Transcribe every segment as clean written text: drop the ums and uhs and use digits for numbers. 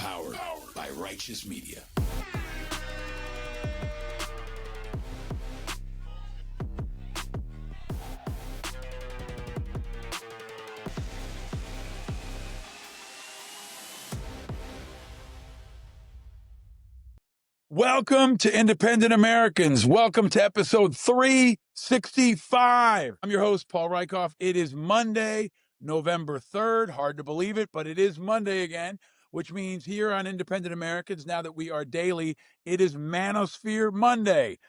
Powered by Righteous Media. Welcome to Independent Americans. Welcome to episode 365. I'm your host, Paul Rieckhoff. It is Monday, November 3rd. Hard to believe it, but it is Monday again, which means here on Independent Americans, now that we are daily, it is Manosphere Monday.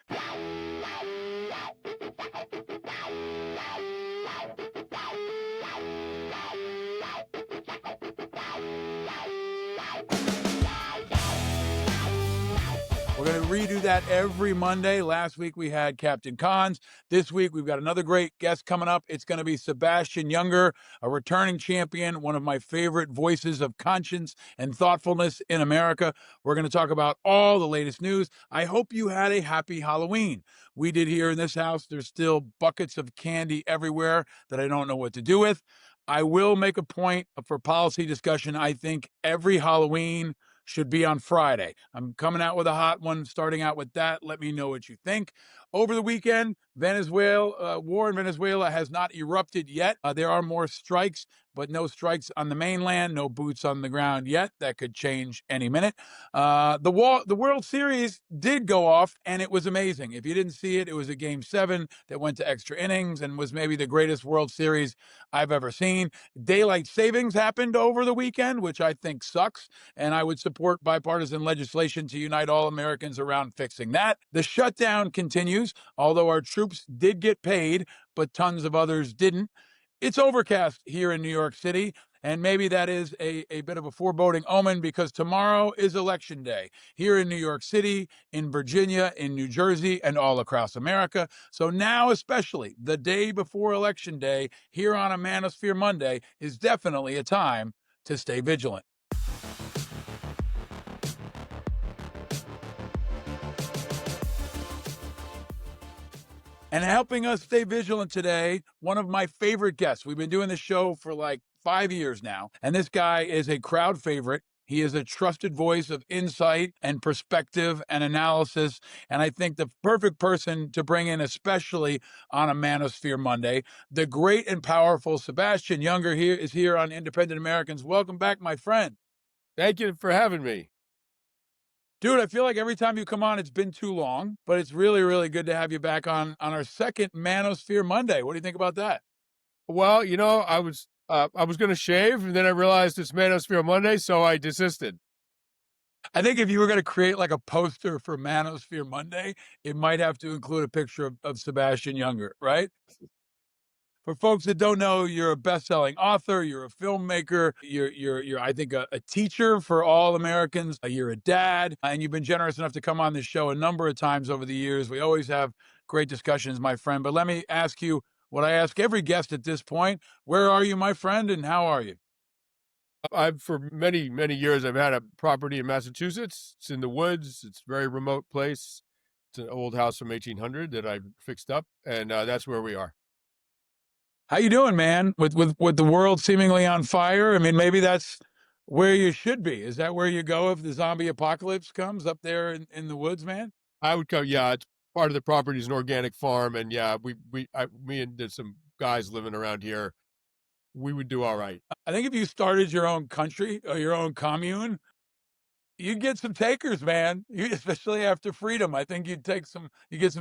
We're going to redo that every Monday. Last week we had Captain Cons. This week we've got another great guest coming up. It's going to be Sebastian Junger, a returning champion, one of my favorite voices of conscience and thoughtfulness in America. We're going to talk about all the latest news. I hope you had a happy Halloween. We did here in this house. There's still buckets of candy everywhere that I don't know what to do with. I will make a point for policy discussion. I think every Halloween should be on Friday. I'm coming out with a hot one, starting out with that. Let me know what you think. Over the weekend, war in Venezuela has not erupted yet. There are more strikes, but no strikes on the mainland, no boots on the ground yet. That could change any minute. The World Series did go off, and it was amazing. If you didn't see it, it was a Game 7 that went to extra innings and was maybe the greatest World Series I've ever seen. Daylight savings happened over the weekend, which I think sucks, and I would support bipartisan legislation to unite all Americans around fixing that. The shutdown continues, although our troops did get paid, but tons of others didn't. It's overcast here in New York City, and maybe that is a bit of a foreboding omen because tomorrow is Election Day here in New York City, in Virginia, in New Jersey, and all across America. So now, especially the day before Election Day, here on a Manosphere Monday, is definitely a time to stay vigilant. And helping us stay vigilant today, one of my favorite guests. We've been doing this show for like 5 years now, and this guy is a crowd favorite. He is a trusted voice of insight and perspective and analysis, and I think the perfect person to bring in, especially on a Manosphere Monday. The great and powerful Sebastian Junger is here on Independent Americans. Welcome back, my friend. Thank you for having me. Dude, I feel like every time you come on, it's been too long, but it's really, really good to have you back on our second Manosphere Monday. What do you think about that? Well, I was going to shave, and then I realized it's Manosphere Monday, so I desisted. I think if you were going to create like a poster for Manosphere Monday, it might have to include a picture of Sebastian Junger, right? For folks that don't know, you're a best-selling author, you're a filmmaker, you're I think a teacher for all Americans. You're a dad, and you've been generous enough to come on this show a number of times over the years. We always have great discussions, my friend. But let me ask you what I ask every guest at this point: where are you, my friend, and how are you? For many, many years, I've had a property in Massachusetts. It's in the woods. It's a very remote place. It's an old house from 1800 that I fixed up, and that's where we are. How you doing, man? With the world seemingly on fire, I mean, maybe that's where you should be. Is that where you go if the zombie apocalypse comes up there in the woods, man? I would go. Yeah, it's part of the property is an organic farm, and yeah, me and there's some guys living around here. We would do all right. I think if you started your own country or your own commune, you'd get some takers, man. Especially after freedom, I think you get some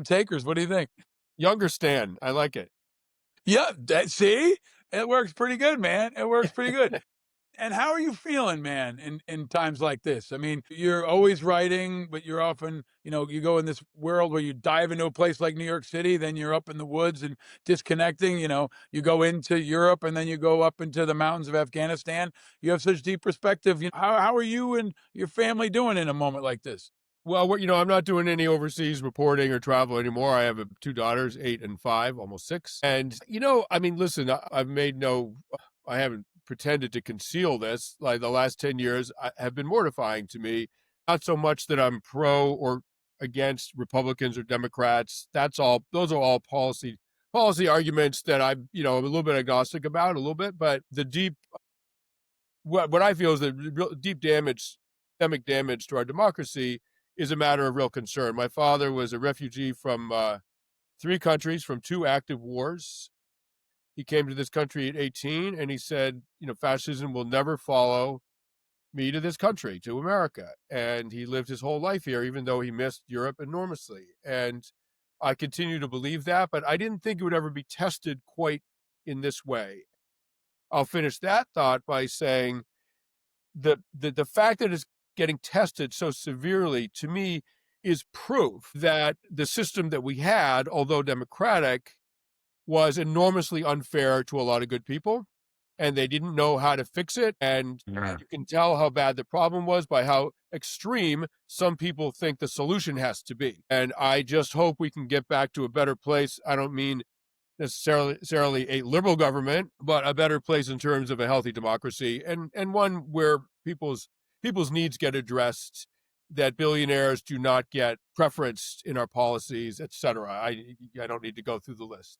takers. What do you think? Younger Stan, I like it. Yeah, see, it works pretty good, man. It works pretty good. And how are you feeling, man, in times like this? I mean, you're always writing, but you're often, you go in this world where you dive into a place like New York City, then you're up in the woods and disconnecting, you go into Europe and then you go up into the mountains of Afghanistan. You have such deep perspective. How are you and your family doing in a moment like this? Well, I'm not doing any overseas reporting or travel anymore. I have two daughters, 8 and 5, almost 6. And, listen, I haven't pretended to conceal this. Like the last 10 years have been mortifying to me. Not so much that I'm pro or against Republicans or Democrats. Those are all policy arguments that I'm a little bit agnostic about a little bit, but the deep, what I feel is the real deep damage systemic damage to our democracy is a matter of real concern. My father was a refugee from 3 countries, from 2 active wars. He came to this country at 18 and he said, fascism will never follow me to this country, to America. And he lived his whole life here, even though he missed Europe enormously. And I continue to believe that, but I didn't think it would ever be tested quite in this way. I'll finish that thought by saying the fact that it's getting tested so severely, to me, is proof that the system that we had, although democratic, was enormously unfair to a lot of good people, and they didn't know how to fix it. And you can tell how bad the problem was by how extreme some people think the solution has to be. And I just hope we can get back to a better place. I don't mean necessarily a liberal government, but a better place in terms of a healthy democracy, and one where people's needs get addressed, that billionaires do not get preferenced in our policies, etc. I don't need to go through the list.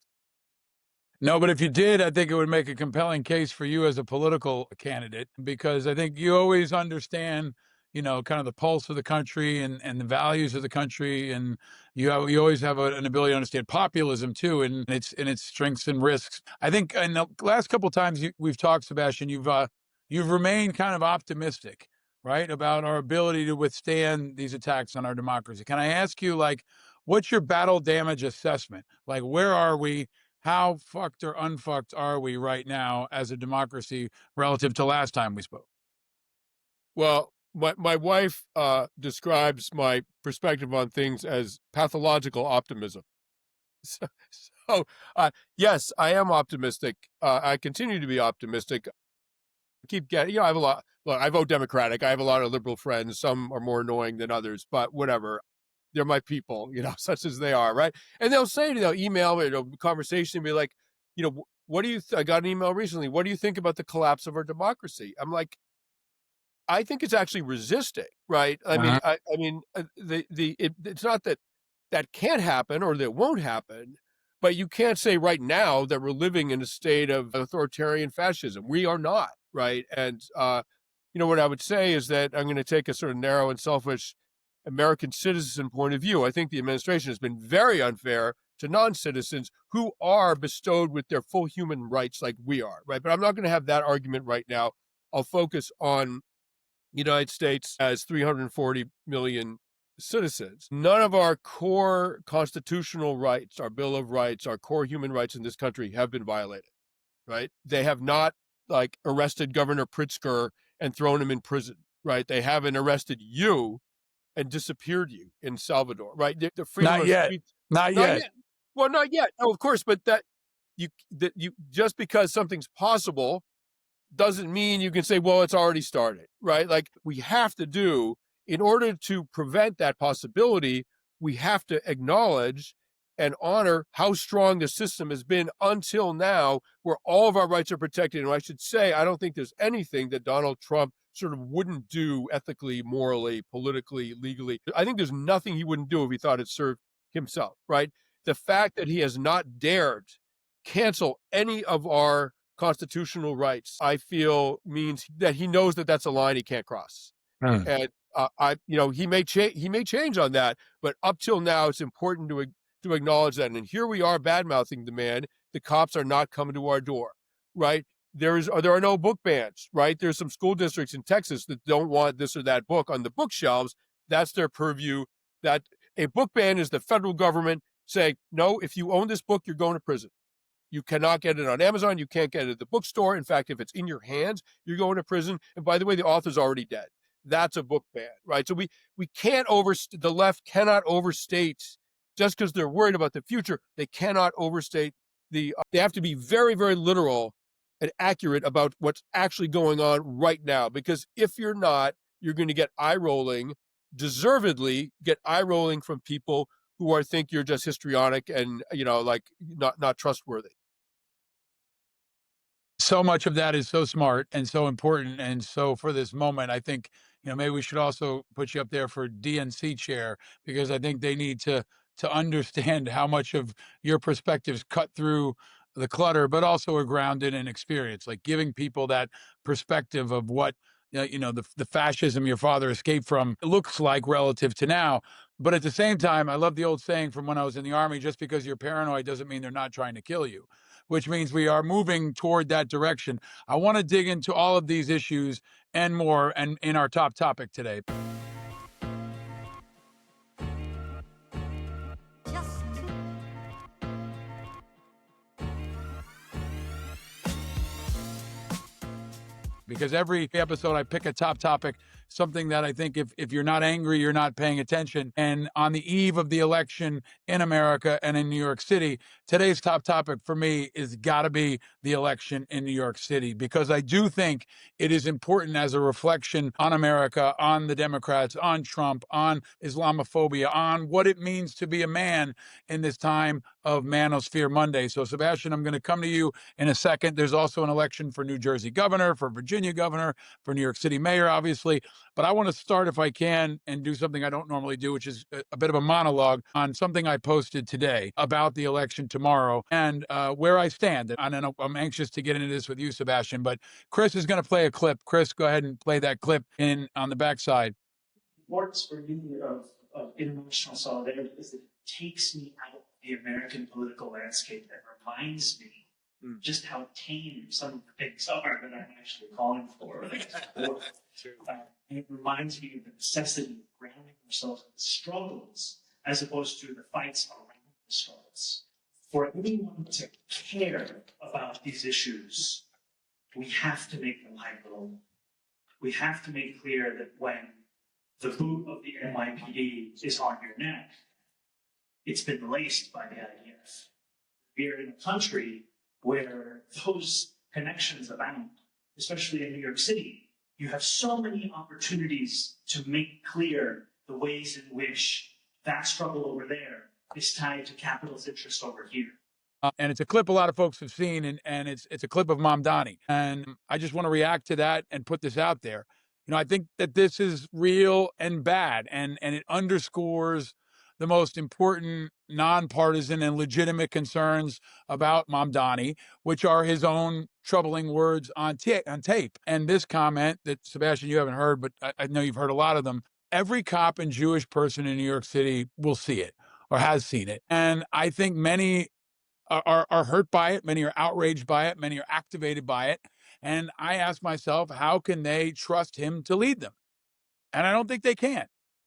No, but if you did, I think it would make a compelling case for you as a political candidate, because I think you always understand, kind of the pulse of the country and the values of the country, and you always have an ability to understand populism too, and its strengths and risks. I think in the last couple of times we've talked, Sebastian, you've remained kind of optimistic, right, about our ability to withstand these attacks on our democracy. Can I ask you, like, what's your battle damage assessment? Like, where are we? How fucked or unfucked are we right now as a democracy relative to last time we spoke? Well, my wife describes my perspective on things as pathological optimism. So, yes, I am optimistic. I continue to be optimistic. I keep getting, I have a lot. Look, I vote Democratic. I have a lot of liberal friends. Some are more annoying than others, but whatever. They're my people, such as they are, right? And they'll email me, conversation, be like, what do you? I got an email recently. What do you think about the collapse of our democracy? I'm like, I think it's actually resisting, right? I mean, it's not that can't happen or that won't happen, but you can't say right now that we're living in a state of authoritarian fascism. We are not, right? And what I would say is that I'm going to take a sort of narrow and selfish American citizen point of view. I think the administration has been very unfair to non-citizens who are bestowed with their full human rights like we are, right? But I'm not going to have that argument right now. I'll focus on the United States as 340 million citizens. None of our core constitutional rights, our Bill of Rights, our core human rights in this country have been violated, right? They have not arrested Governor Pritzker and thrown him in prison, right? They haven't arrested you and disappeared you in Salvador, right? The freedom Not yet. speech, Not yet. Well, not yet. No, of course, but that you just because something's possible doesn't mean you can say, well, it's already started, right? Like, we have to do, in order to prevent that possibility, we have to acknowledge and honor how strong the system has been until now, where all of our rights are protected. And I should say, I don't think there's anything that Donald Trump sort of wouldn't do ethically, morally, politically, legally. I think there's nothing he wouldn't do if he thought it served himself, right? The fact that he has not dared cancel any of our constitutional rights, I feel, means that he knows that that's a line he can't cross. And he may change on that, but up till now, it's important to acknowledge that. And here we are bad mouthing the man. The cops are not coming to our door, right? There are no book bans, right? There's some school districts in Texas that don't want this or that book on the bookshelves. That's their purview. That a book ban is the federal government saying, no, if you own this book, you're going to prison. You cannot get it on Amazon. You can't get it at the bookstore. In fact, if it's in your hands, you're going to prison. And by the way, the author's already dead. That's a book ban, right? So we can't the left cannot overstate, just because they're worried about the future, they cannot overstate they have to be very, very literal and accurate about what's actually going on right now. Because if you're not, you're going to get eye rolling, deservedly get eye rolling from people who think you're just histrionic and, not trustworthy. So much of that is so smart and so important. And so for this moment, I think, maybe we should also put you up there for DNC chair, because I think they need to understand how much of your perspectives cut through the clutter, but also are grounded in experience, like giving people that perspective of what the fascism your father escaped from looks like relative to now. But at the same time, I love the old saying from when I was in the Army, just because you're paranoid doesn't mean they're not trying to kill you, which means we are moving toward that direction. I want to dig into all of these issues and more and in our top topic today. Because every episode I pick a top topic, something that I think if you're not angry, you're not paying attention. And on the eve of the election in America and in New York City, today's top topic for me is got to be the election in New York City, because I do think it is important as a reflection on America, on the Democrats, on Trump, on Islamophobia, on what it means to be a man in this time of Manosphere Monday. So, Sebastian, I'm going to come to you in a second. There's also an election for New Jersey governor, for Virginia governor, for New York City mayor, obviously. But I want to start, if I can, and do something I don't normally do, which is a bit of a monologue on something I posted today about the election tomorrow and where I stand. And I'm anxious to get into this with you, Sebastian. But Chris is going to play a clip. Chris, go ahead and play that clip in on the backside. Importance for me of international solidarity is that it takes me out of the American political landscape and reminds me just how tame some of the things are that I'm actually calling for. And it reminds me of the necessity of grounding ourselves in the struggles as opposed to the fights around the struggles. For anyone to care about these issues, we have to make them hyperlocal. We have to make clear that when the boot of the NYPD is on your neck, it's been laced by the IDF. We're in a country where those connections abound, especially in New York City. You have so many opportunities to make clear the ways in which that struggle over there is tied to capital's interest over here. And it's a clip a lot of folks have seen, and it's a clip of Mamdani. And I just want to react to that and put this out there. I think that this is real and bad, and it underscores the most important nonpartisan and legitimate concerns about Mamdani, which are his own troubling words on tape. And this comment that, Sebastian, you haven't heard, but I know you've heard a lot of them. Every cop and Jewish person in New York City will see it or has seen it. And I think many are hurt by it. Many are outraged by it. Many are activated by it. And I ask myself, how can they trust him to lead them? And I don't think they can.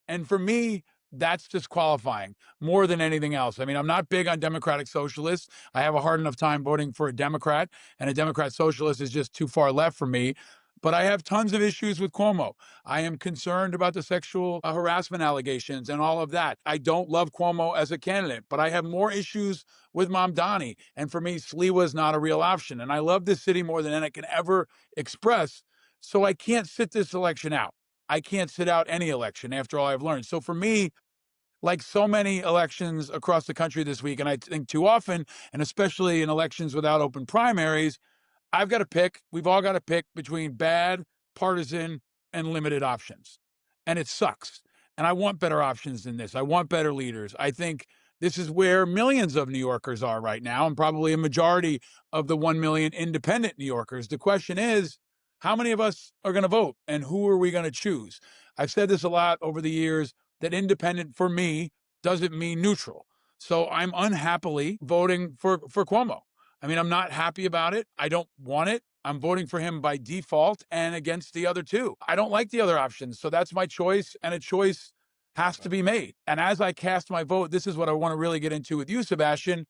And for me, that's disqualifying more than anything else. I mean, I'm not big on Democratic socialists. I have a hard enough time voting for a Democrat, and a Democrat socialist is just too far left for me. But I have tons of issues with Cuomo. I am concerned about the sexual harassment allegations and all of that. I don't love Cuomo as a candidate, but I have more issues with Mamdani. And for me, Sliwa is not a real option. And I love this city more than I can ever express. So I can't sit this election out. I can't sit out any election after all I've learned. So for me, like so many elections across the country this week, and I think too often, and especially in elections without open primaries, I've got to pick, we've all got to pick between bad, partisan, and limited options. And it sucks. And I want better options than this. I want better leaders. I think this is where millions of New Yorkers are right now, and probably a majority of the 1 million independent New Yorkers. The question is, how many of us are going to vote, and who are we going to choose? I've said this a lot over the years, that independent for me doesn't mean neutral. So I'm unhappily voting for Cuomo. I mean, I'm not happy about it. I don't want it. I'm voting for him by default and against the other two. I don't like the other options. So that's my choice, and a choice has to be made. And as I cast my vote, this is what I want to really get into with you, Sebastian.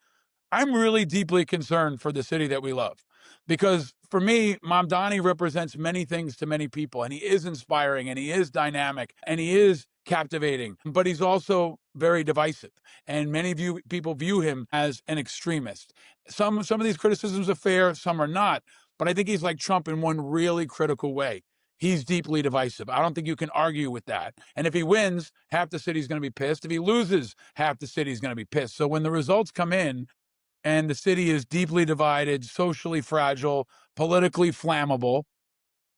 I'm really deeply concerned for the city that we love, because for me, Mamdani represents many things to many people, and he is inspiring, and he is dynamic, and he is captivating, but he's also very divisive. And many people view him as an extremist. Some of these criticisms are fair, some are not, but I think he's like Trump in one really critical way. He's deeply divisive. I don't think you can argue with that. And if he wins, half the city's going to be pissed. If he loses, half the city's going to be pissed. So when the results come in, and the city is deeply divided, socially fragile, politically flammable,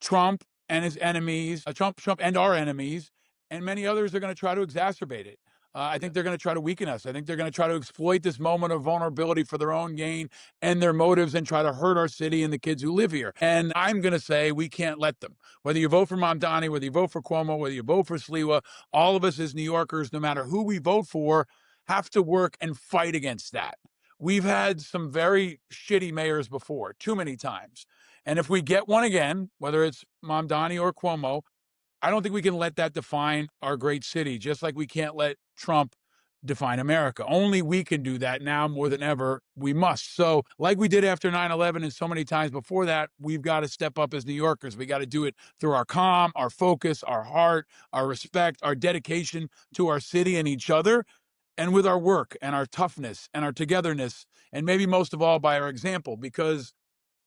Trump and his enemies, Trump and our enemies, and many others are going to try to exacerbate it. I think they're going to try to weaken us. I think they're going to try to exploit this moment of vulnerability for their own gain and their motives and try to hurt our city and the kids who live here. And I'm going to say we can't let them. Whether you vote for Mamdani, whether you vote for Cuomo, whether you vote for Sliwa, all of us as New Yorkers, no matter who we vote for, have to work and fight against that. We've had some very shitty mayors before, too many times. And if we get one again, whether it's Mamdani or Cuomo, I don't think we can let that define our great city, just like we can't let Trump define America. Only we can do that now more than ever. We must. So, like we did after 9/11 and so many times before that, we've got to step up as New Yorkers. We got to do it through our calm, our focus, our heart, our respect, our dedication to our city and each other, and with our work and our toughness and our togetherness, and maybe most of all by our example, because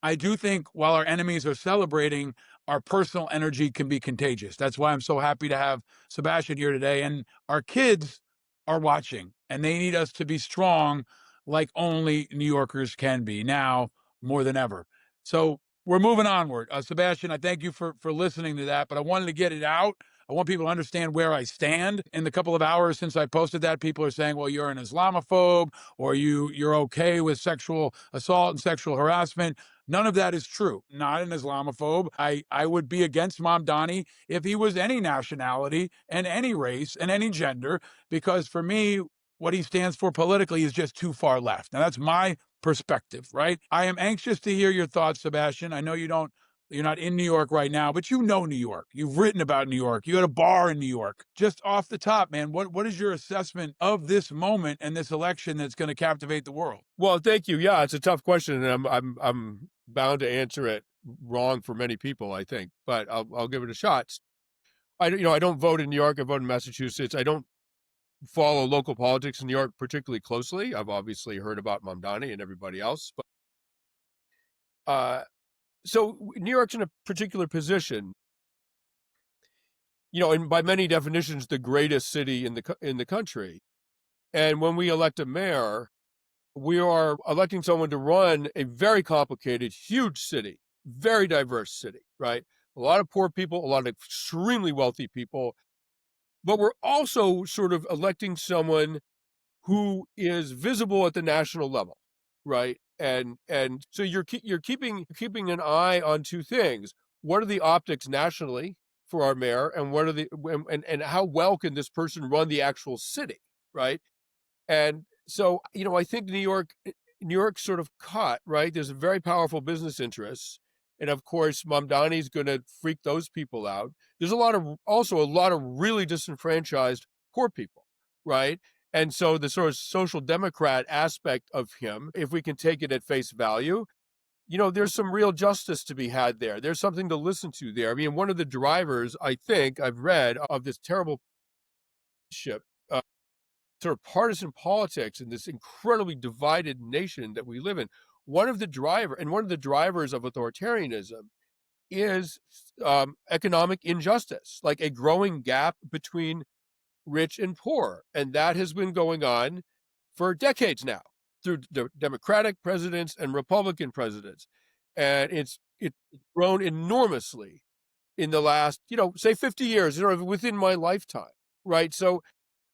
I do think while our enemies are celebrating, our personal energy can be contagious. That's why I'm so happy to have Sebastian here today. And our kids are watching and they need us to be strong like only New Yorkers can be now more than ever. So we're moving onward. Sebastian, I thank you for listening to that, but I wanted to get it out. I want people to understand where I stand. In the couple of hours since I posted that, people are saying, well, you're an Islamophobe or you're okay with sexual assault and sexual harassment. None of that is true. Not an Islamophobe. I would be against Mamdani if he was any nationality and any race and any gender, because for me, what he stands for politically is just too far left. Now, that's my perspective, right? I am anxious to hear your thoughts, Sebastian. I know you're not in New York right now, but you know New York. You've written about New York. You had a bar in New York. Just off the top, man, what is your assessment of this moment and this election that's going to captivate the world? Well, thank you. Yeah, it's a tough question, and I'm bound to answer it wrong for many people, I think, but I'll give it a shot. I don't vote in New York. I vote in Massachusetts. I don't follow local politics in New York particularly closely. I've obviously heard about Mamdani and everybody else, but so New York's in a particular position, and by many definitions, the greatest city in the country. And when we elect a mayor, we are electing someone to run a very complicated, huge city, very diverse city, right? A lot of poor people, a lot of extremely wealthy people, but we're also sort of electing someone who is visible at the national level, right? And so you're keeping an eye on two things. What are the optics nationally for our mayor, and what are and how well can this person run the actual city, right? And so, I think New York's sort of caught, right? There's a very powerful business interests. And of course, Mamdani's going to freak those people out. There's also a lot of really disenfranchised poor people, right? And so the sort of social democrat aspect of him, if we can take it at face value, there's some real justice to be had there. There's something to listen to there. I mean, one of the drivers, I think, I've read of this terrible ship, sort of partisan politics in this incredibly divided nation that we live in. One of the drivers of authoritarianism is economic injustice, like a growing gap between rich and poor. And that has been going on for decades now through Democratic presidents and Republican presidents. And it's grown enormously in the last, say 50 years, within my lifetime, right? So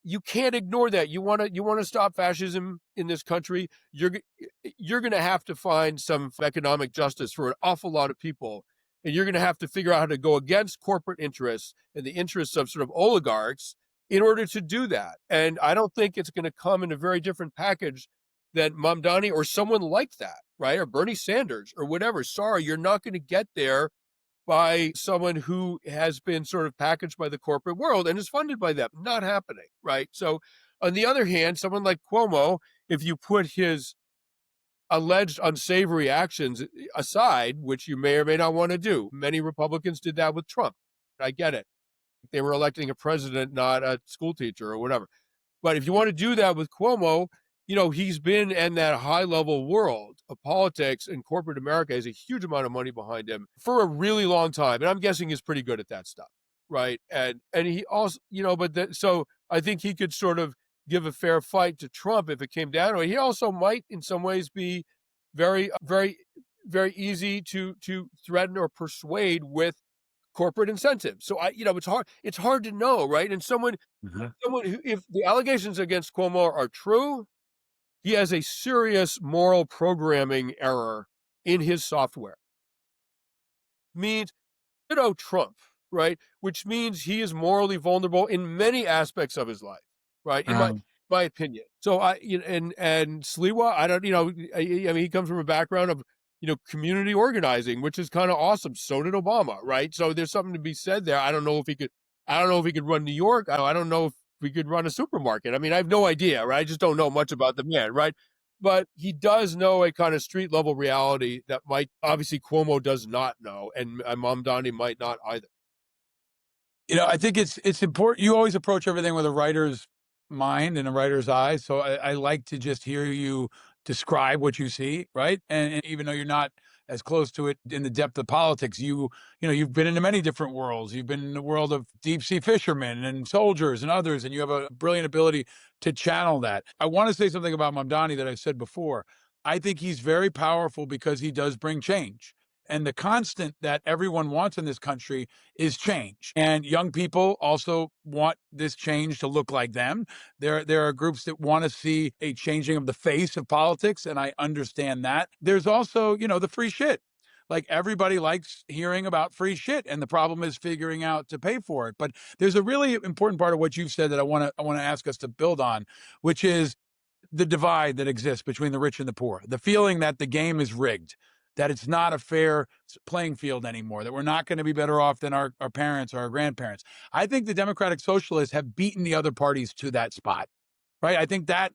you can't ignore that. You want to stop fascism in this country. You're going to have to find some economic justice for an awful lot of people, and you're going to have to figure out how to go against corporate interests and the interests of sort of oligarchs in order to do that. And I don't think it's going to come in a very different package than Mamdani or someone like that, right? Or Bernie Sanders or whatever. Sorry, you're not going to get there by someone who has been sort of packaged by the corporate world and is funded by them. Not happening, right? So on the other hand, someone like Cuomo, if you put his alleged unsavory actions aside, which you may or may not want to do, many Republicans did that with Trump. I get it. They were electing a president, not a school teacher or whatever. But if you want to do that with Cuomo, he's been in that high-level world of politics, and corporate America has a huge amount of money behind him for a really long time. And I'm guessing he's pretty good at that stuff, right? And he also, so I think he could sort of give a fair fight to Trump if it came down to it. He also might, in some ways, be very, very, very easy to threaten or persuade with corporate incentives. So it's hard to know, right? And someone who, if the allegations against Cuomo are true, he has a serious moral programming error in his software. Means Trump, right? Which means he is morally vulnerable in many aspects of his life, right? In my opinion. So and Sliwa, I don't, I mean, he comes from a background of, community organizing, which is kind of awesome. So did Obama, right? So there's something to be said there. I don't know if he could run New York. I don't know if we could run a supermarket. I mean, I have no idea, right? I just don't know much about the man, right? But he does know a kind of street level reality that obviously Cuomo does not know, and Mamdani might not either. I think it's important. You always approach everything with a writer's mind and a writer's eye. So I like to just hear you describe what you see, right? And even though you're not as close to it in the depth of politics, you've been into many different worlds. You've been in the world of deep sea fishermen and soldiers and others, and you have a brilliant ability to channel that. I want to say something about Mamdani that I said before. I think he's very powerful because he does bring change. And the constant that everyone wants in this country is change. And young people also want this change to look like them. There are groups that want to see a changing of the face of politics, and I understand that. There's also, the free shit. Like, everybody likes hearing about free shit, and the problem is figuring out to pay for it. But there's a really important part of what you've said that I want to ask us to build on, which is the divide that exists between the rich and the poor, the feeling that the game is rigged, that it's not a fair playing field anymore, that we're not going to be better off than our parents or our grandparents. I think the Democratic Socialists have beaten the other parties to that spot, right? I think that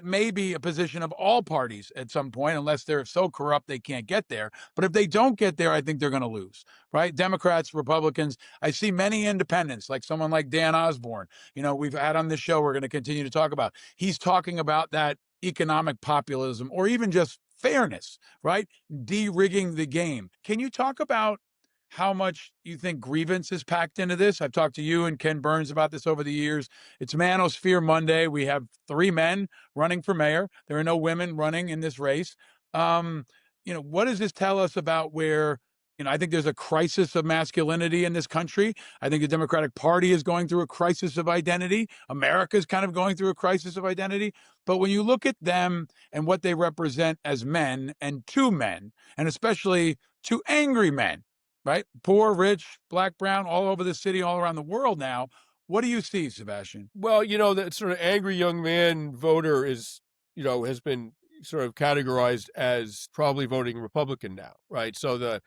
may be a position of all parties at some point, unless they're so corrupt they can't get there. But if they don't get there, I think they're going to lose, right? Democrats, Republicans. I see many independents, like someone like Dan Osborne, we've had on this show, we're going to continue to talk about. He's talking about that economic populism, or even just fairness, right? De-rigging the game. Can you talk about how much you think grievance is packed into this? I've talked to you and Ken Burns about this over the years. It's Manosphere Monday. We have 3 men running for mayor. There are no women running in this race. What does this tell us about where, I think there's a crisis of masculinity in this country. I think the Democratic Party is going through a crisis of identity. America is kind of going through a crisis of identity. But when you look at them and what they represent as men, and 2 men, and especially 2 angry men, right? Poor, rich, black, brown, all over the city, all around the world now. What do you see, Sebastian? Well, that sort of angry young man voter is, has been sort of categorized as probably voting Republican now, right? So the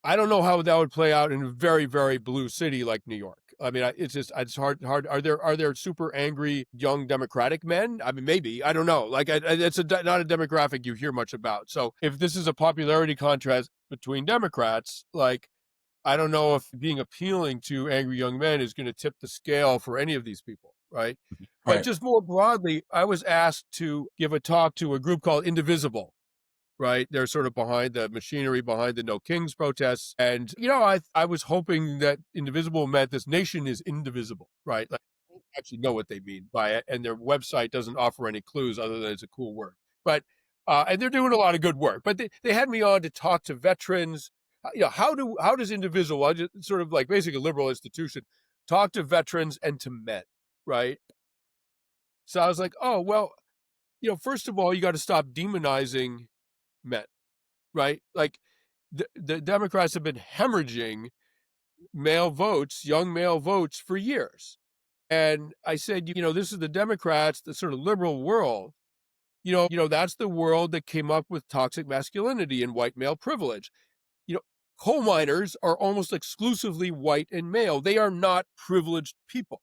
I don't know how that would play out in a very, very blue city like New York. I mean, it's hard. Are there super angry young Democratic men? I mean, maybe, I don't know. Like, it's not a demographic you hear much about. So if this is a popularity contest between Democrats, like, I don't know if being appealing to angry young men is going to tip the scale for any of these people, right? But just more broadly, I was asked to give a talk to a group called Indivisible. Right. They're sort of behind the machinery, behind the No Kings protests. And, I was hoping that indivisible meant this nation is indivisible, right? Like, I don't actually know what they mean by it. And their website doesn't offer any clues other than it's a cool word. But, and they're doing a lot of good work. But they had me on to talk to veterans. How does indivisible, sort of like basically a liberal institution, talk to veterans and to men, right? So I was like, oh, well, first of all, you got to stop demonizing men, right? Like, the Democrats have been hemorrhaging male votes, young male votes, for years. And I said, this is the Democrats, the sort of liberal world. That's the world that came up with toxic masculinity and white male privilege. Coal miners are almost exclusively white and male. They are not privileged people,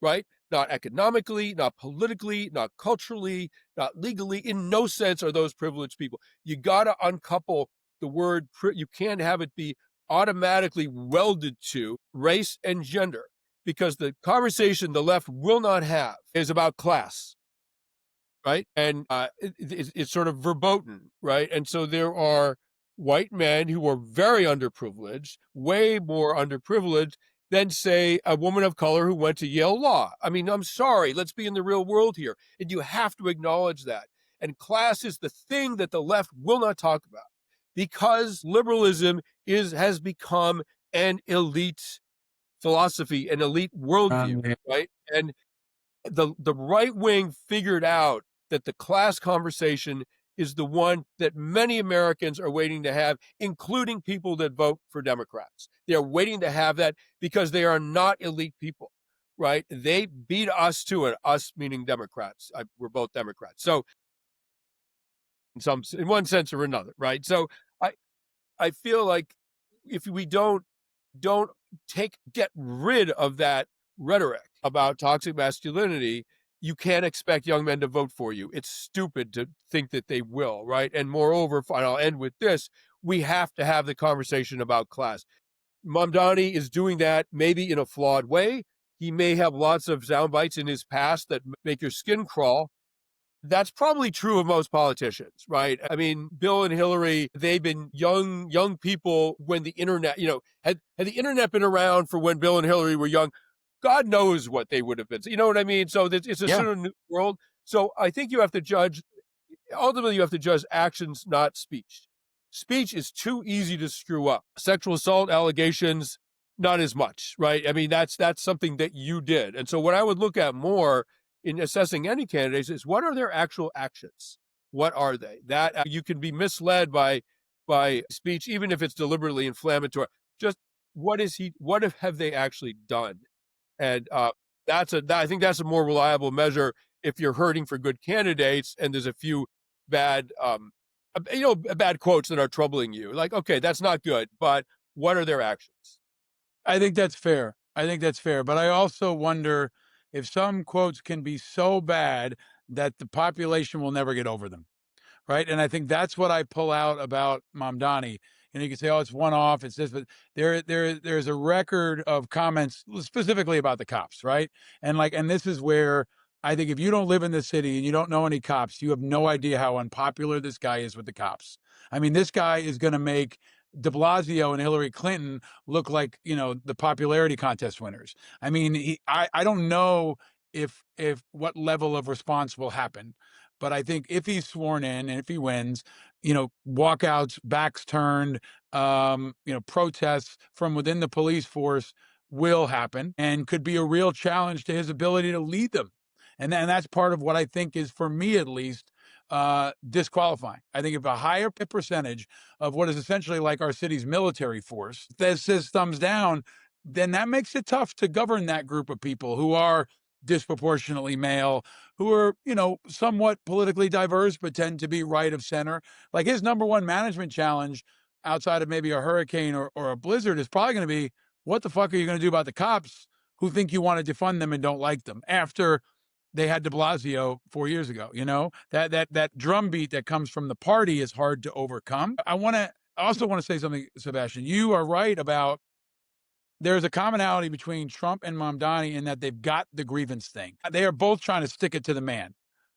right? Not economically, not politically, not culturally, not legally. In no sense are those privileged people. You got to uncouple the word. You can't have it be automatically welded to race and gender, because the conversation the left will not have is about class, right? And it's sort of verboten, right? And so there are white men who are very underprivileged, way more underprivileged than, say, a woman of color who went to Yale Law. I mean, I'm sorry, let's be in the real world here. And you have to acknowledge that. And class is the thing that the left will not talk about, because liberalism has become an elite philosophy, an elite worldview, right? And the right wing figured out that the class conversation is the one that many Americans are waiting to have, including people that vote for Democrats. They're waiting to have that because they are not elite people, right? They beat us to it, us meaning Democrats. We're both Democrats. So in one sense or another, right? So I feel like if we don't get rid of that rhetoric about toxic masculinity, you can't expect young men to vote for you. It's stupid to think that they will, right? And moreover, and I'll end with this, we have to have the conversation about class. Mamdani is doing that maybe in a flawed way. He may have lots of sound bites in his past that make your skin crawl. That's probably true of most politicians, right? I mean, Bill and Hillary, they've been young people when the internet, had the internet been around for when Bill and Hillary were young, God knows what they would have been. You know what I mean? So it's a sort of new world. So I think ultimately you have to judge actions, not speech. Speech is too easy to screw up. Sexual assault allegations, not as much, right? I mean, that's something that you did. And so what I would look at more in assessing any candidates is what are their actual actions? What are they? That you can be misled by speech, even if it's deliberately inflammatory. Just what have they actually done? And I think that's a more reliable measure if you're hurting for good candidates and there's a few bad bad quotes that are troubling you. Like, okay, that's not good, but what are their actions? I think that's fair. But I also wonder if some quotes can be so bad that the population will never get over them. Right. And I think that's what I pull out about Mamdani. You can say, oh, it's one off, it's this, but there's a record of comments specifically about the cops, right? And this is where I think if you don't live in the city and you don't know any cops, you have no idea how unpopular this guy is with the cops. I mean, this guy is going to make de Blasio and Hillary Clinton look like, the popularity contest winners. I mean, I don't know if what level of response will happen. But I think if he's sworn in and if he wins, walkouts, backs turned, protests from within the police force will happen and could be a real challenge to his ability to lead them. And that's part of what I think is, for me at least, disqualifying. I think if a higher percentage of what is essentially like our city's military force that says thumbs down, then that makes it tough to govern that group of people who are disproportionately male, who are, somewhat politically diverse, but tend to be right of center. Like his number one management challenge outside of maybe a hurricane or a blizzard is probably going to be, what the fuck are you going to do about the cops who think you want to defund them and don't like them after they had de Blasio 4 years ago? That drumbeat that comes from the party is hard to overcome. I also want to say something, Sebastian. You are right about there's a commonality between Trump and Mamdani in that they've got the grievance thing. They are both trying to stick it to the man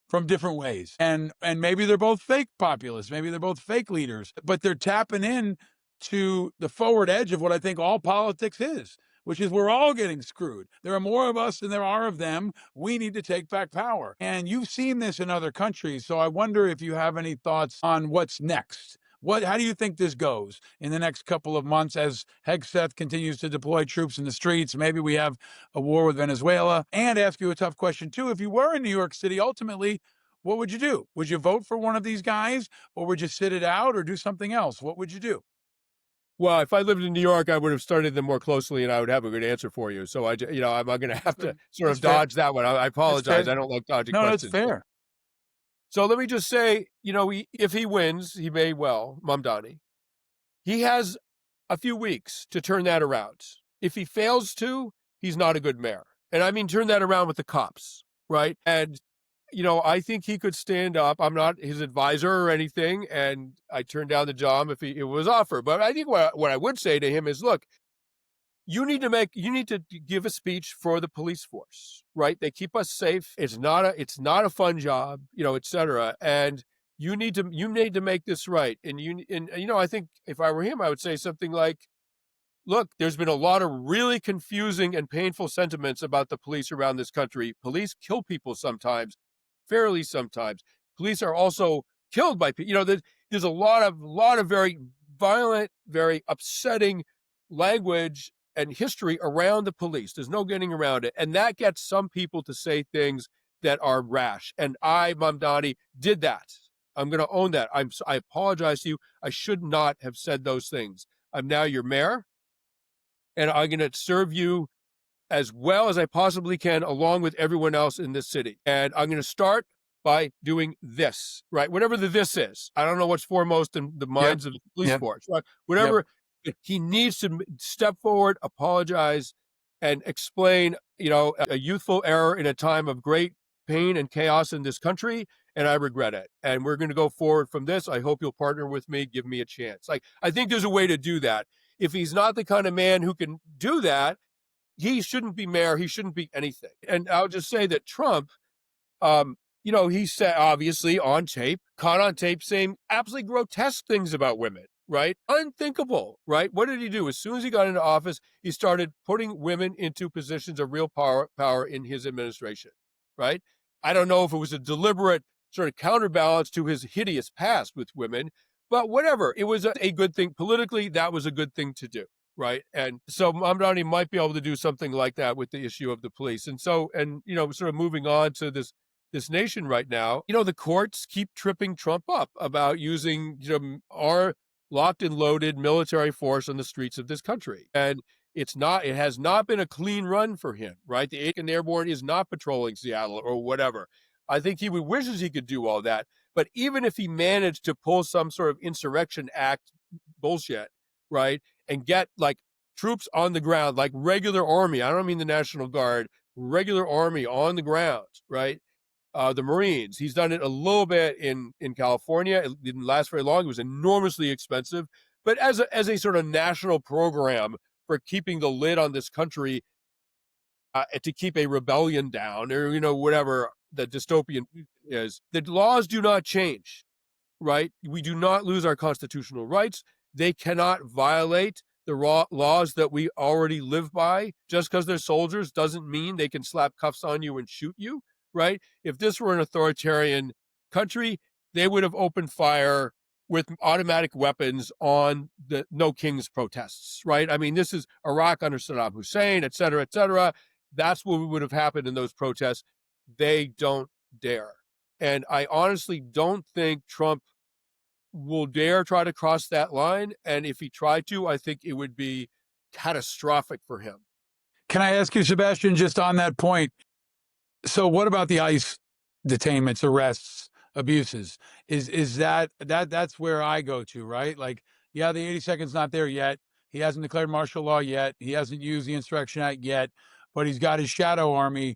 from different ways. And maybe they're both fake populists. Maybe they're both fake leaders, but they're tapping in to the forward edge of what I think all politics is, which is we're all getting screwed. There are more of us than there are of them. We need to take back power. And you've seen this in other countries. So I wonder if you have any thoughts on what's next. How do you think this goes in the next couple of months as Hegseth continues to deploy troops in the streets? Maybe we have a war with Venezuela. And ask you a tough question, too. If you were in New York City, ultimately, what would you do? Would you vote for one of these guys, or would you sit it out or do something else? What would you do? Well, if I lived in New York, I would have studied them more closely, and I would have a good answer for you. So I'm going to have to sort of dodge that one. I apologize. I don't like dodging questions. No, that's fair. So let me just say, if he wins, he may well, Mamdani, he has a few weeks to turn that around. If he fails to, he's not a good mayor. And I mean, turn that around with the cops, right? And, I think he could stand up. I'm not his advisor or anything, and I turned down the job if it was offered. But I think what I would say to him is, look, you need to give a speech for the police force, right? They keep us safe. It's not a fun job, et cetera. And you need to make this right. And I think if I were him, I would say something like, look, there's been a lot of really confusing and painful sentiments about the police around this country. Police kill people sometimes, fairly sometimes. Police are also killed by people. There's a lot of very violent, very upsetting language and history around the police. There's no getting around it. And that gets some people to say things that are rash. And I, Mamdani, did that. I'm going to own that. I apologize to you. I should not have said those things. I'm now your mayor, and I'm going to serve you as well as I possibly can, along with everyone else in this city. And I'm going to start by doing this, right? Whatever the this is. I don't know what's foremost in the minds of the police force, right? Whatever. He needs to step forward, apologize, and explain, a youthful error in a time of great pain and chaos in this country, and I regret it. And we're going to go forward from this. I hope you'll partner with me. Give me a chance. I think there's a way to do that. If he's not the kind of man who can do that, he shouldn't be mayor. He shouldn't be anything. And I'll just say that Trump, he said, obviously caught on tape saying absolutely grotesque things about women, right? Unthinkable, right? What did he do? As soon as he got into office, he started putting women into positions of real power in his administration, right? I don't know if it was a deliberate sort of counterbalance to his hideous past with women, but whatever. It was a good thing. Politically, that was a good thing to do. Right. And so Mamdani might be able to do something like that with the issue of the police. And so, sort of moving on to this nation right now, the courts keep tripping Trump up about using, our locked and loaded military force on the streets of this country. And it has not been a clean run for him, right? The 8th Airborne is not patrolling Seattle or whatever. I think he wishes he could do all that. But even if he managed to pull some sort of insurrection act bullshit, right, and get troops on the ground, like regular army. I don't mean the National Guard, regular army on the ground, right? The Marines. He's done it a little bit in California. It didn't last very long. It was enormously expensive. But as a sort of national program for keeping the lid on this country, to keep a rebellion down, or whatever the dystopian is, the laws do not change, right? We do not lose our constitutional rights. They cannot violate the laws that we already live by. Just because they're soldiers doesn't mean they can slap cuffs on you and shoot you, right? If this were an authoritarian country, they would have opened fire with automatic weapons on the No Kings protests, right? I mean, this is Iraq under Saddam Hussein, et cetera, et cetera. That's what would have happened in those protests. They don't dare. And I honestly don't think Trump will dare try to cross that line. And if he tried to, I think it would be catastrophic for him. Can I ask you, Sebastian, just on that point? So what about the ICE detainments, arrests, abuses? Is that's where I go to, right? The 82nd's not there yet. He hasn't declared martial law yet. He hasn't used the Insurrection Act yet, but he's got his shadow army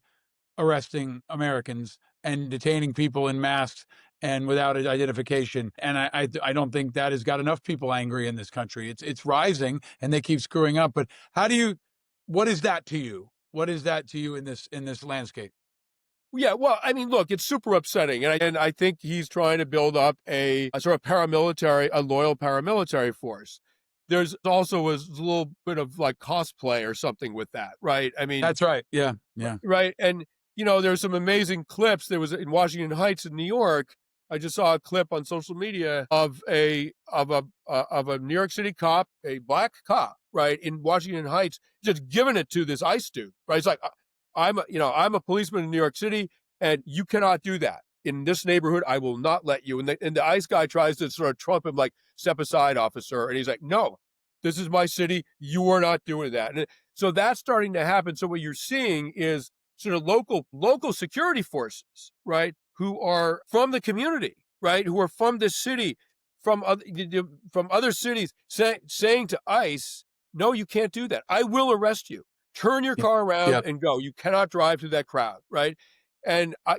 arresting Americans and detaining people in masks and without identification. And I don't think that has got enough people angry in this country. It's rising, and they keep screwing up. But what is that to you? What is that to you in this landscape? Yeah, well, I mean, look, it's super upsetting. And I think he's trying to build up a sort of a loyal paramilitary force. There's also a little bit of cosplay or something with that, right? I mean, that's right. Yeah. Right. And, there's some amazing clips. There was in Washington Heights in New York. I just saw a clip on social media of a New York City cop, a black cop, right, in Washington Heights, just giving it to this ICE dude, right? It's like, I'm a policeman in New York City, and you cannot do that in this neighborhood. I will not let you. And the ICE guy tries to sort of trump him, step aside, officer. And he's like, no, this is my city. You are not doing that. And so that's starting to happen. So what you're seeing is sort of local security forces, right, who are from the community, right, who are from this city, from other cities, saying to ICE, no, you can't do that. I will arrest you. Turn your car around and go. You cannot drive through that crowd, right? And I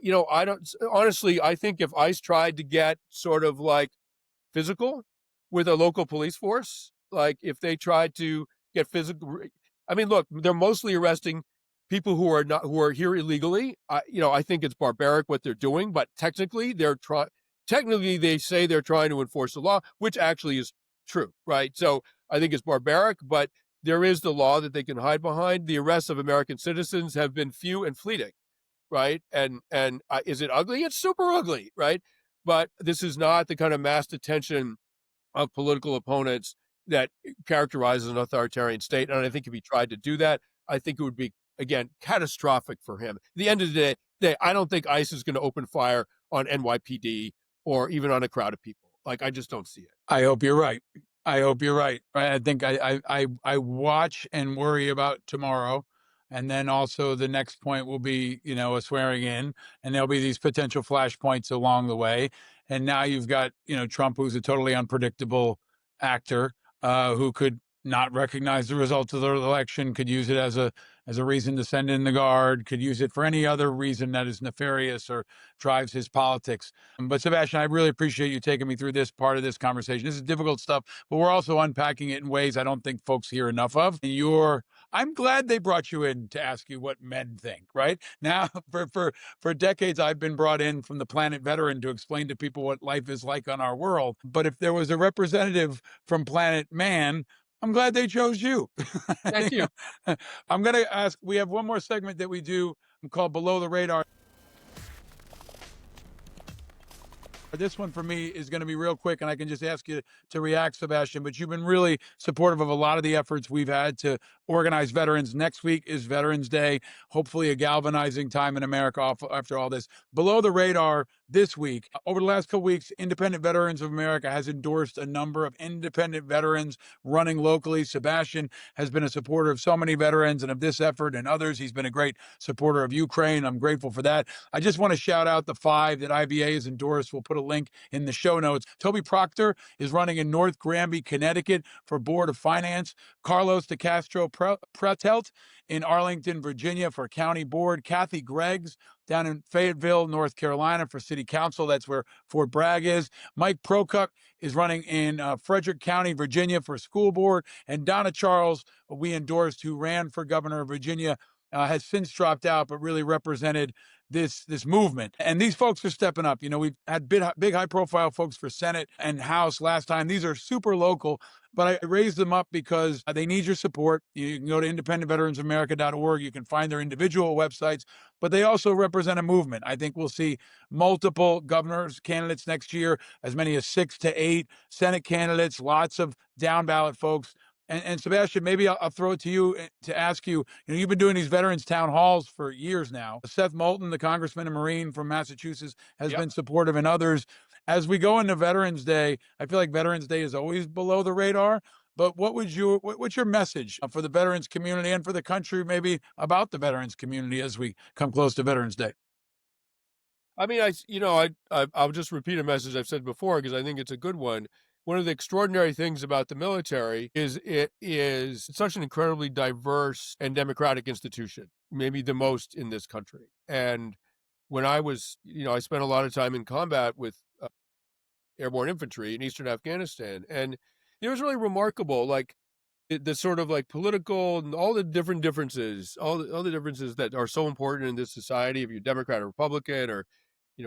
think if ICE tried to get sort of physical with a local police force, if they tried to get physical, I mean, look, they're mostly arresting people who are here illegally. I think it's barbaric what they're doing, but technically they say they're trying to enforce the law, which actually is true, right? So I think it's barbaric, but there is the law that they can hide behind. The arrests of American citizens have been few and fleeting, right? And is it ugly? It's super ugly, right? But this is not the kind of mass detention of political opponents that characterizes an authoritarian state. And I think if he tried to do that, I think it would be, again, catastrophic for him. At the end of the day, I don't think ICE is going to open fire on NYPD or even on a crowd of people. Like, I just don't see it. I hope you're right. I hope you're right. I think I watch and worry about tomorrow. And then also the next point will be, a swearing in, and there'll be these potential flashpoints along the way. And now you've got, Trump, who's a totally unpredictable actor, who could not recognize the results of the election, could use it as a reason to send in the guard, could use it for any other reason that is nefarious or drives his politics. But Sebastian, I really appreciate you taking me through this part of this conversation. This is difficult stuff, but we're also unpacking it in ways I don't think folks hear enough of. I'm glad they brought you in to ask you what men think, right? Now, for decades, I've been brought in from the Planet Veteran to explain to people what life is like on our world. But if there was a representative from Planet Man, I'm glad they chose you. Thank you. I'm going to ask, we have one more segment that we do called Below the Radar. This one for me is going to be real quick, and I can just ask you to react, Sebastian, but you've been really supportive of a lot of the efforts we've had to organize veterans. Next week is Veterans Day, hopefully a galvanizing time in America after all this. Below the radar this week, over the last couple weeks, Independent Veterans of America has endorsed a number of independent veterans running locally. Sebastian has been a supporter of so many veterans and of this effort and others. He's been a great supporter of Ukraine. I'm grateful for that. I just want to shout out the 5 that IVA has endorsed. We'll put a link in the show notes. Toby Proctor is running in North Granby, Connecticut for Board of Finance. Carlos DeCastro Pratelt in Arlington, Virginia for County Board. Kathy Greggs down in Fayetteville, North Carolina for City Council. That's where Fort Bragg is. Mike Prokuk is running in Frederick County, Virginia for School Board. And Donna Charles, we endorsed, who ran for governor of Virginia, has since dropped out, but really represented this movement. And these folks are stepping up. We've had big high profile folks for Senate and House last time. These are super local, but I raised them up because they need your support. You can go to independentveteransofamerica.org. You can find their individual websites, but they also represent a movement. I think we'll see multiple governors candidates next year, as many as 6 to 8 Senate candidates, lots of down ballot folks. And Sebastian, maybe I'll throw it to you to ask you, you've been doing these veterans town halls for years now. Seth Moulton, the congressman and Marine from Massachusetts, has been supportive, and others. As we go into Veterans Day, I feel like Veterans Day is always below the radar. But what's your message for the veterans community and for the country, maybe about the veterans community as we come close to Veterans Day? I mean, I'll just repeat a message I've said before because I think it's a good one. One of the extraordinary things about the military is it is such an incredibly diverse and democratic institution, maybe the most in this country. And when I was, I spent a lot of time in combat with airborne infantry in Eastern Afghanistan, and it was really remarkable, like the sort of like political and all the different differences, all the differences that are so important in this society, if you're Democrat or Republican or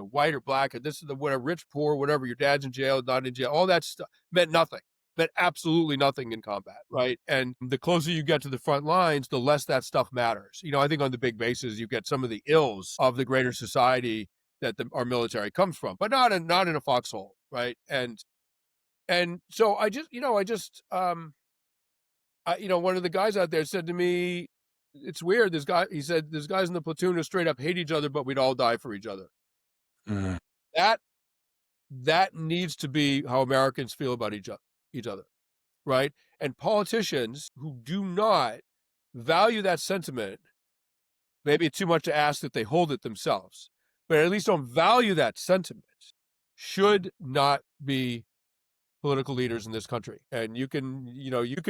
white or black, and this is whatever, rich, poor, whatever, your dad's in jail, not in jail, all that stuff meant nothing, meant absolutely nothing in combat, right? And the closer you get to the front lines, the less that stuff matters. I think on the big bases, you get some of the ills of the greater society that our military comes from, but not in a foxhole, right? And so one of the guys out there said to me, it's weird. He said, there's guys in the platoon who straight up hate each other, but we'd all die for each other. That needs to be how Americans feel about each other, right? And politicians who do not value that sentiment, maybe it's too much to ask that they hold it themselves, but at least don't value that sentiment, should not be political leaders in this country. And you can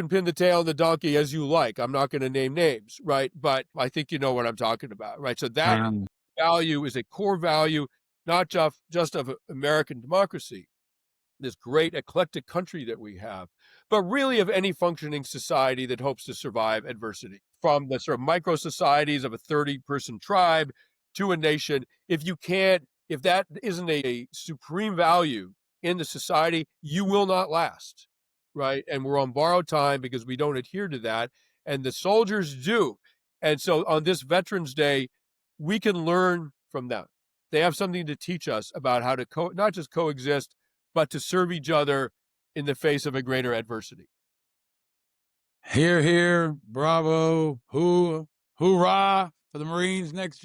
pin the tail on the donkey as you like. I'm not going to name names, right? But I think you know what I'm talking about, right? So that value is a core value, not just of American democracy, this great eclectic country that we have, but really of any functioning society that hopes to survive adversity. From the sort of micro societies of a 30-person tribe to a nation, if that isn't a supreme value in the society, you will not last, right? And we're on borrowed time because we don't adhere to that, and the soldiers do. And so on this Veterans Day, we can learn from them. They have something to teach us about how to not just coexist, but to serve each other in the face of a greater adversity. Hear, hear, bravo, hoorah for the Marines next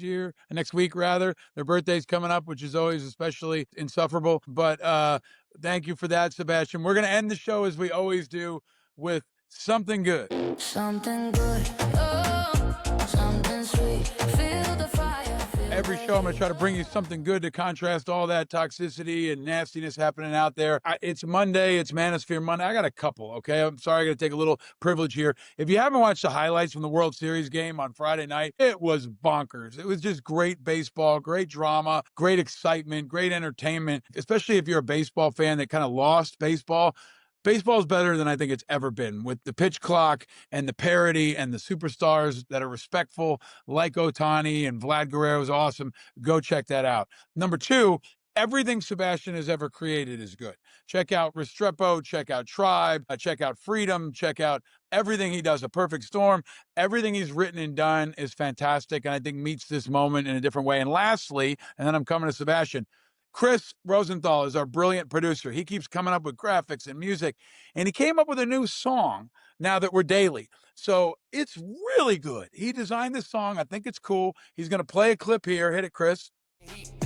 week rather. Their birthday's coming up, which is always especially insufferable. But thank you for that, Sebastian. We're going to end the show as we always do with something good. Something good, oh, something sweet. Feel the fire. Every show, I'm going to try to bring you something good to contrast all that toxicity and nastiness happening out there. It's Monday. It's Manosphere Monday. I got a couple, okay? I'm sorry I got to take a little privilege here. If you haven't watched the highlights from the World Series game on Friday night, it was bonkers. It was just great baseball, great drama, great excitement, great entertainment, especially if you're a baseball fan that kind of lost baseball. Baseball's better than I think it's ever been, with the pitch clock and the parity and the superstars that are respectful, like Ohtani and Vlad Guerrero is awesome. Go check that out. Number two, everything Sebastian has ever created is good. Check out Restrepo, check out Tribe, check out Freedom, check out everything he does. A Perfect Storm. Everything he's written and done is fantastic, and I think meets this moment in a different way. And lastly, and then I'm coming to Sebastian, Chris Rosenthal is our brilliant producer. He keeps coming up with graphics and music, and he came up with a new song now that we're daily. So it's really good. He designed this song. I think it's cool. He's going to play a clip here. Hit it, Chris.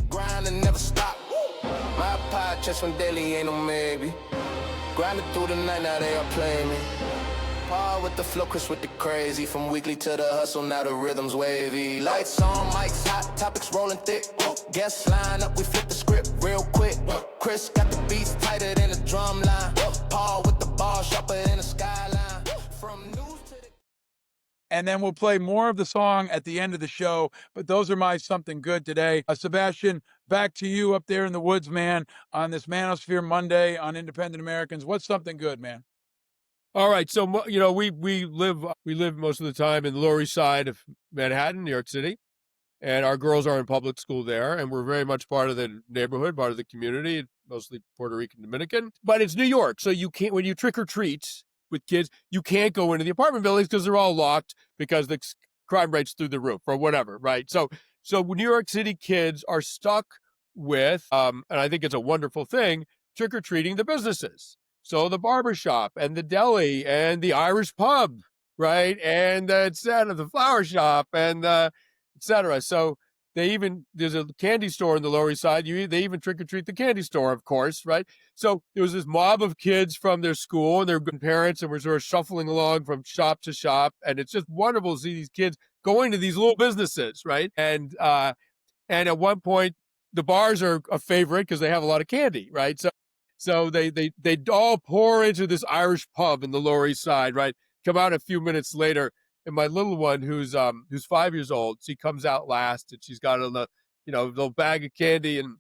Grind and never stop. My pie just when daily ain't no maybe. Grinding through the night, now they are playing me. Paul with the flow, Chris with the crazy. From weekly to the hustle, now the rhythm's wavy. Lights on, mics hot, topics rolling thick. Guests line up, we flip the script real quick. Chris got the beats tighter than the drum line. Paul with the ball sharper than the skyline. From news to the... And then we'll play more of the song at the end of the show. But those are my something good today. Sebastian, back to you up there in the woods, man, on this Manosphere Monday on Independent Americans. What's something good, man? All right, so we live most of the time in the Lower East Side of Manhattan, New York City, and our girls are in public school there, and we're very much part of the neighborhood, part of the community, mostly Puerto Rican, Dominican. But it's New York, so you can't, when you trick or treat with kids, you can't go into the apartment buildings because they're all locked because the crime rate's through the roof or whatever, right? So New York City kids are stuck with, and I think it's a wonderful thing, trick or treating the businesses. So the barbershop and the deli and the Irish pub, right? And the flower shop and et cetera. So there's a candy store in the Lower East Side. They even trick or treat the candy store, of course, right? So there was this mob of kids from their school and their good parents, and we're sort of shuffling along from shop to shop. And it's just wonderful to see these kids going to these little businesses, right? And at one point, the bars are a favorite because they have a lot of candy, right? So they all pour into this Irish pub in the Lower East Side, right? Come out a few minutes later, and my little one, who's 5 years old, she comes out last, and she's got a little bag of candy, and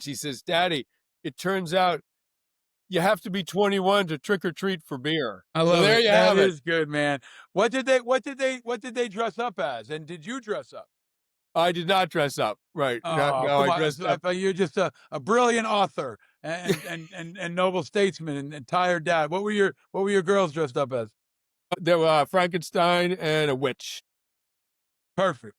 she says, "Daddy, it turns out you have to be 21 to trick or treat for beer." I love so there it. you have That it. is good, man. What did they dress up as? And did you dress up? I did not dress up, right? Oh, No, come I on. dressed up. You're just a brilliant author and noble statesman and tired dad. What were your girls dressed up as? There were Frankenstein and a witch. Perfect.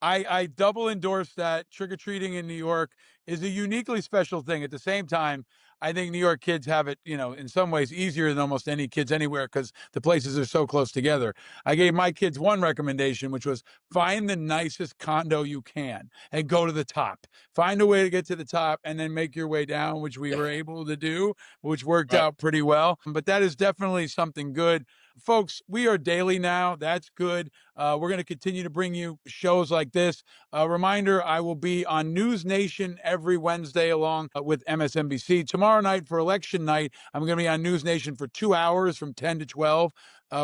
I double endorse that. Trick-or-treating in New York is a uniquely special thing. At the same time, I think New York kids have it, in some ways easier than almost any kids anywhere because the places are so close together. I gave my kids one recommendation, which was find the nicest condo you can and go to the top. Find a way to get to the top and then make your way down, which we were able to do, which worked out pretty well. But that is definitely something good. Folks, we are daily now. That's good. We're going to continue to bring you shows like this. A reminder, I will be on News Nation every Wednesday along with MSNBC. Tomorrow night for election night, I'm going to be on News Nation for 2 hours from 10 to 12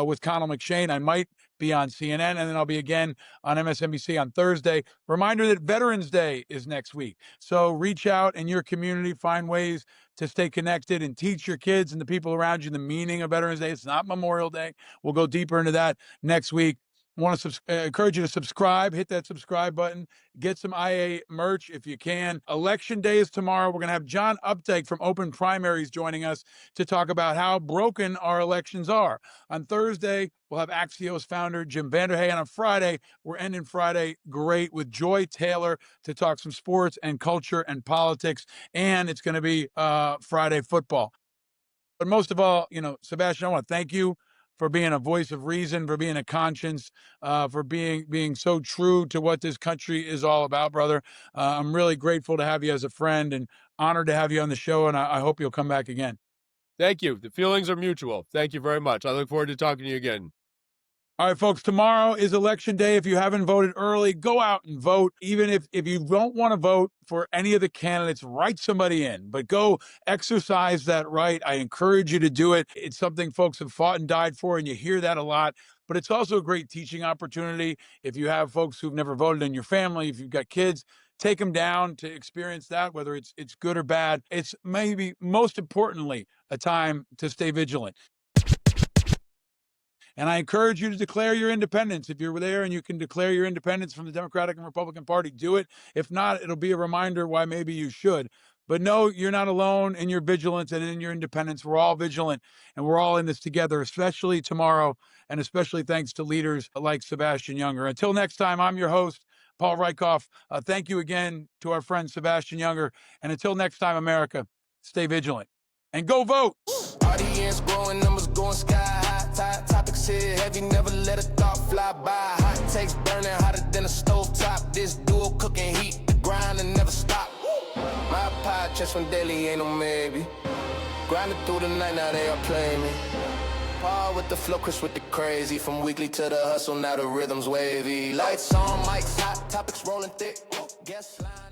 with Connell McShane. I might be on CNN, and then I'll be again on MSNBC on Thursday. Reminder that Veterans Day is next week. So reach out in your community, find ways to stay connected and teach your kids and the people around you the meaning of Veterans Day. It's not Memorial Day. We'll go deeper into that next week. I want to encourage you to subscribe, hit that subscribe button, get some IA merch if you can. Election day is tomorrow. We're going to have John Updike from Open Primaries joining us to talk about how broken our elections are. On Thursday, we'll have Axios founder Jim Vanderhey. And on Friday, we're ending Friday great with Joy Taylor to talk some sports and culture and politics. And it's going to be Friday football. But most of all, Sebastian, I want to thank you for being a voice of reason, for being a conscience, for being so true to what this country is all about, brother. I'm really grateful to have you as a friend and honored to have you on the show, and I hope you'll come back again. Thank you. The feelings are mutual. Thank you very much. I look forward to talking to you again. All right, folks, tomorrow is election day. If you haven't voted early, go out and vote. Even if you don't want to vote for any of the candidates, write somebody in, but go exercise that right. I encourage you to do it. It's something folks have fought and died for, and you hear that a lot. But it's also a great teaching opportunity. If you have folks who've never voted in your family, if you've got kids, take them down to experience that, whether it's good or bad. It's maybe most importantly a time to stay vigilant. And I encourage you to declare your independence. If you're there and you can declare your independence from the Democratic and Republican Party, do it. If not, it'll be a reminder why maybe you should. But no, you're not alone in your vigilance and in your independence. We're all vigilant and we're all in this together, especially tomorrow, and especially thanks to leaders like Sebastian Junger. Until next time, I'm your host, Paul Rieckhoff. Thank you again to our friend Sebastian Junger. And until next time, America, stay vigilant and go vote. Audience growing, numbers going sky high. Topics here heavy, never let a thought fly by. Hot takes burning hotter than a stove top. This dual cooking heat, the grind and never stop. My pie chest from daily ain't no maybe. Grinding through the night, now they are playing me. Paul with the flow, Chris with the crazy. From weekly to the hustle, now the rhythm's wavy. Lights on, mics hot, topics rolling thick. Guest line.